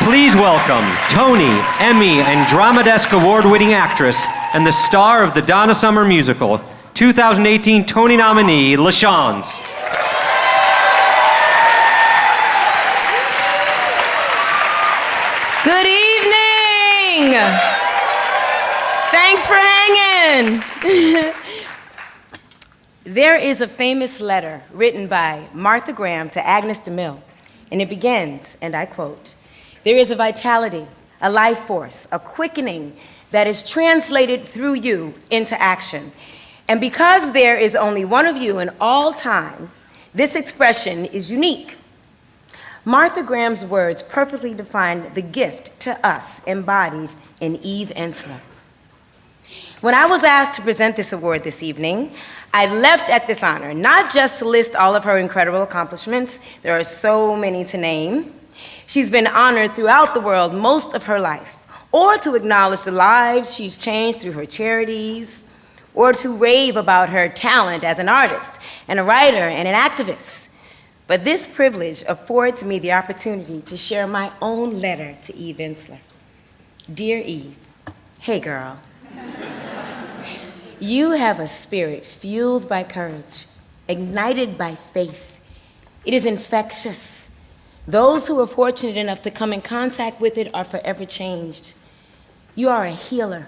Please welcome Tony, Emmy, and Drama Desk Award-winning actress and the star of the Donna Summer musical, 2018 Tony nominee, LaChanze. Good evening. Thanks for hanging. There is a famous letter written by Martha Graham to Agnes DeMille, and it begins, and I quote, "There is a vitality, a life force, a quickening that is translated through you into action. And because there is only one of you in all time, this expression is unique." Martha Graham's words perfectly define the gift to us embodied in Eve Ensler. When I was asked to present this award this evening, I left at this honor, not just to list all of her incredible accomplishments, there are so many to name. She's been honored throughout the world most of her life, or to acknowledge the lives she's changed through her charities, or to rave about her talent as an artist and a writer and an activist. But this privilege affords me the opportunity to share my own letter to Eve Ensler. Dear Eve, hey girl. You have a spirit fueled by courage, ignited by faith. It is infectious. Those who are fortunate enough to come in contact with it are forever changed. You are a healer.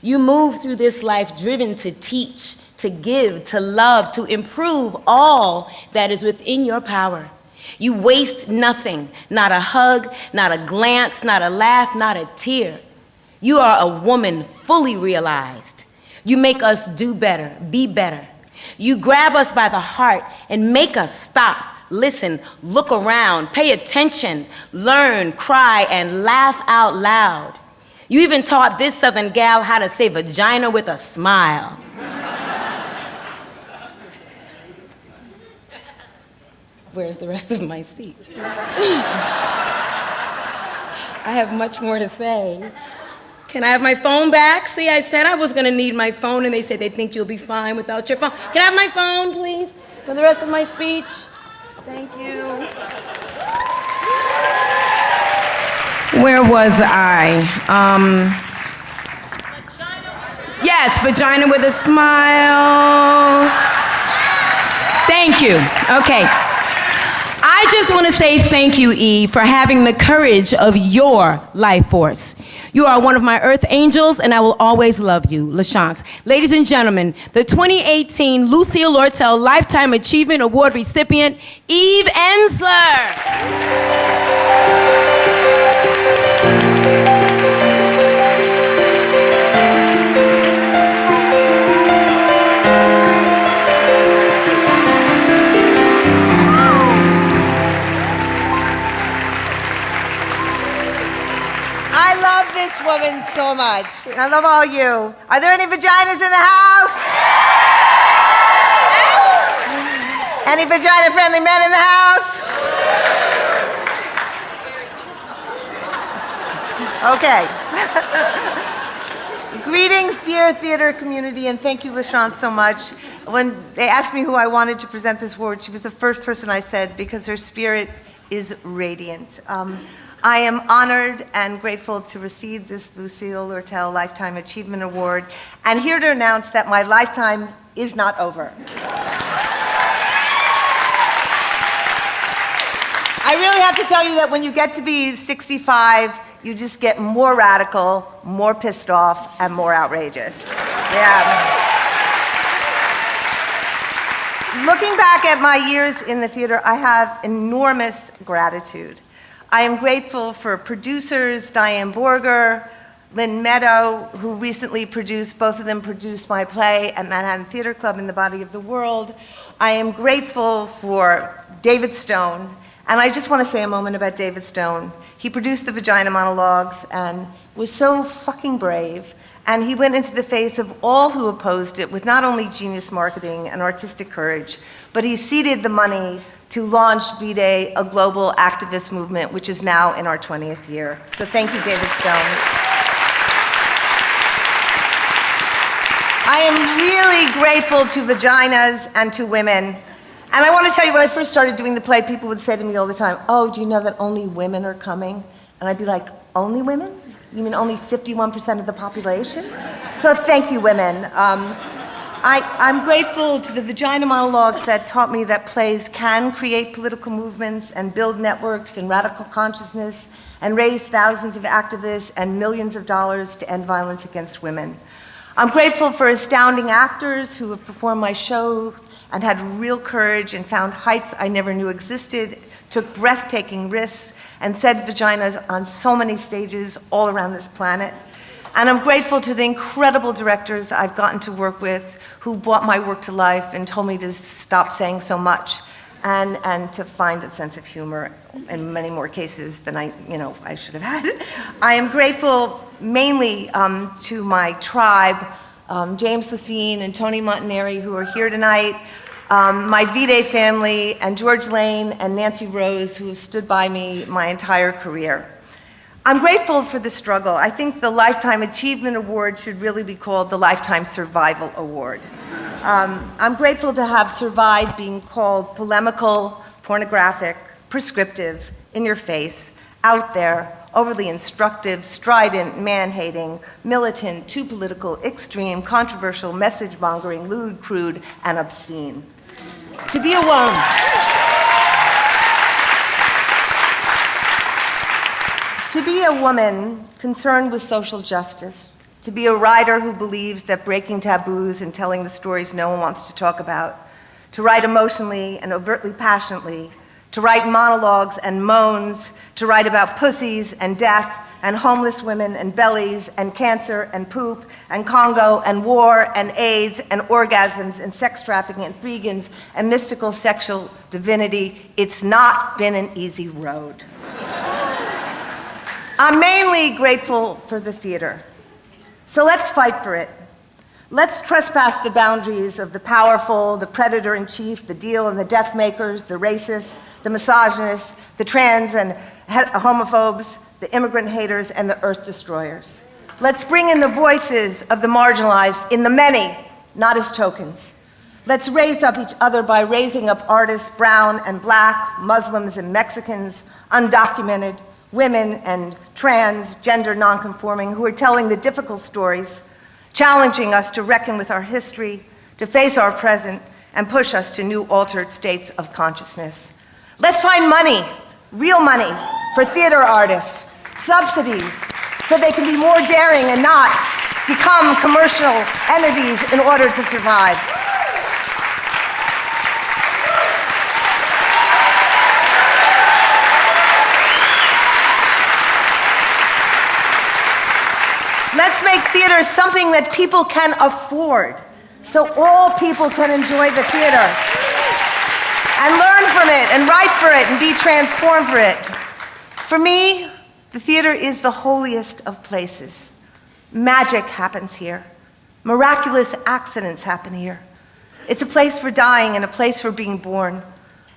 You move through this life driven to teach, to give, to love, to improve all that is within your power. You waste nothing, not a hug, not a glance, not a laugh, not a tear. You are a woman fully realized. You make us do better, be better. You grab us by the heart and make us stop, listen, look around, pay attention, learn, cry, and laugh out loud. You even taught this Southern gal how to say vagina with a smile. Where's the rest of my speech? I have much more to say. Can I have my phone back? See, I said I was gonna need my phone and they said they think you'll be fine without your phone. Can I have my phone, please, for the rest of my speech? Thank you. Where was I? Yes, vagina with a smile. Thank you. Okay. I just want to say thank you, Eve, for having the courage of your life force. You are one of my earth angels, and I will always love you, LaChanze. Ladies and gentlemen, the 2018 Lucille Lortel Lifetime Achievement Award recipient, Eve Ensler. I love this woman so much, and I love all you. Are there any vaginas in the house? Any vagina-friendly men in the house? Okay. Greetings, dear theater community, and thank you, LaChanze, so much. When they asked me who I wanted to present this award, she was the first person I said, because her spirit is radiant. I am honored and grateful to receive this Lucille Lortel Lifetime Achievement Award, and here to announce that my lifetime is not over. I really have to tell you that when you get to be 65, you just get more radical, more pissed off, and more outrageous. Yeah. Looking back at my years in the theater, I have enormous gratitude. I am grateful for producers, Diane Borger, Lynn Meadow, who recently produced, both of them produced my play at Manhattan Theater Club in the Body of the World. I am grateful for David Stone, and I just want to say a moment about David Stone. He produced the Vagina Monologues and was so fucking brave, and he went into the face of all who opposed it with not only genius marketing and artistic courage, but he seeded the money to launch V-Day, a global activist movement, which is now in our 20th year. So thank you, David Stone. I am really grateful to vaginas and to women. And I want to tell you, when I first started doing the play, people would say to me all the time, "Oh, do you know that only women are coming?" And I'd be like, only women? You mean only 51% of the population? So thank you, women. I'm grateful to the vagina monologues that taught me that plays can create political movements and build networks and radical consciousness and raise thousands of activists and millions of dollars to end violence against women. I'm grateful for astounding actors who have performed my show and had real courage and found heights I never knew existed, took breathtaking risks, and said vaginas on so many stages all around this planet. And I'm grateful to the incredible directors I've gotten to work with who brought my work to life and told me to stop saying so much and to find a sense of humor in many more cases than I should have had. I am grateful mainly to my tribe, James Lacine and Tony Montanari, who are here tonight, my V-Day family, and George Lane and Nancy Rose, who have stood by me my entire career. I'm grateful for the struggle. I think the Lifetime Achievement Award should really be called the Lifetime Survival Award. I'm grateful to have survived being called polemical, pornographic, prescriptive, in your face, out there, overly instructive, strident, man-hating, militant, too political, extreme, controversial, message-mongering, lewd, crude, and obscene. To be a woman. To be a woman concerned with social justice, to be a writer who believes that breaking taboos and telling the stories no one wants to talk about, to write emotionally and overtly passionately, to write monologues and moans, to write about pussies and death and homeless women and bellies and cancer and poop and Congo and war and AIDS and orgasms and sex trafficking and vegans and mystical sexual divinity. It's not been an easy road. I'm mainly grateful for the theater. So let's fight for it. Let's trespass the boundaries of the powerful, the predator in chief, the deal and the death makers, the racists, the misogynists, the trans and homophobes, the immigrant haters, and the earth destroyers. Let's bring in the voices of the marginalized in the many, not as tokens. Let's raise up each other by raising up artists, brown and black, Muslims and Mexicans, undocumented, women and trans, gender nonconforming, who are telling the difficult stories, challenging us to reckon with our history, to face our present, and push us to new altered states of consciousness. Let's find money, real money, for theater artists, subsidies, so they can be more daring and not become commercial entities in order to survive. Let's make theater something that people can afford, so all people can enjoy the theater and learn from it and write for it and be transformed for it. For me, the theater is the holiest of places. Magic happens here. Miraculous accidents happen here. It's a place for dying and a place for being born,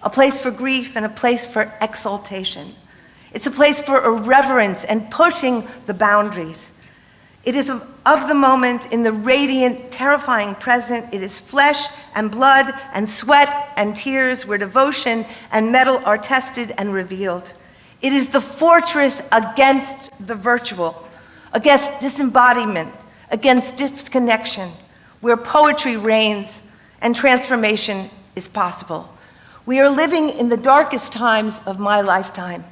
a place for grief and a place for exaltation. It's a place for irreverence and pushing the boundaries. It is of the moment in the radiant, terrifying present. It is flesh and blood and sweat and tears where devotion and metal are tested and revealed. It is the fortress against the virtual, against disembodiment, against disconnection, where poetry reigns and transformation is possible. We are living in the darkest times of my lifetime.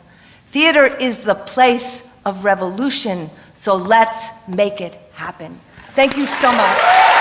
Theater is the place of revolution, so let's make it happen. Thank you so much.